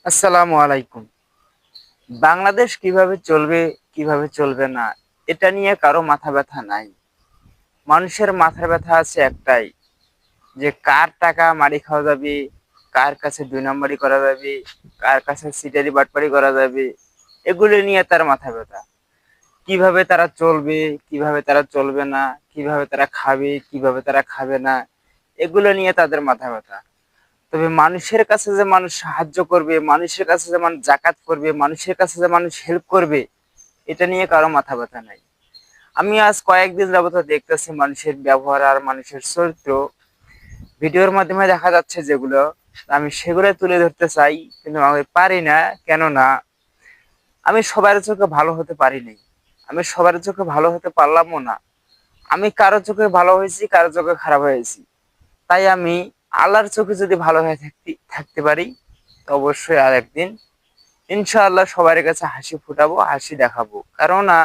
আসসালামু আলাইকুম। বাংলাদেশ কিভাবে চলবে, কিভাবে চলবে না, এটা নিয়ে কারো মাথা ব্যথা নাই। মানুষের মাথার ব্যথা আছে একটাই, যে কার টাকা মারি খাওয়া যাবে, কার কাছে দুই নম্বরি করা যাবে, কার কাছে সিটারি বাটপারি করা যাবে, এগুলো নিয়ে তার মাথা ব্যথা। কিভাবে তারা চলবে, কিভাবে তারা চলবে না, কিভাবে তারা খাবে, কিভাবে তারা খাবে না, এগুলো নিয়ে তাদের মাথা ব্যথা। তবে মানুষের কাছে যে মানুষ সাহায্য করবে, মানুষের কাছে যে মানুষ জাকাত করবে, মানুষের কাছে যে মানুষ হেল্প করবে, এটা নিয়ে কারো মাথা ব্যথা নাই। আমি আজ কয়েকদিন যাবত দেখতেছি মানুষের ব্যবহার আর মানুষের চরিত্র ভিডিওর মাধ্যমে দেখা যাচ্ছে যেগুলো, আমি সেগুলো তুলে ধরতে চাই, কিন্তু আমি পারি না। কেন না, আমি সবার চোখে ভালো হতে পারিনি, আমি সবার চোখে ভালো হতে পারলামও না। আমি কারো চোখে ভালো হয়েছি, কারো চোখে খারাপ হয়েছি। তাই আমি আল্লাহর চোখে যদি ভালো হয়ে থাকতে পারি, তো অবশ্যই আর একদিন ইনশাআল্লাহ সবার কাছে হাসি ফুটাবো, হাসি দেখাবো। কেননা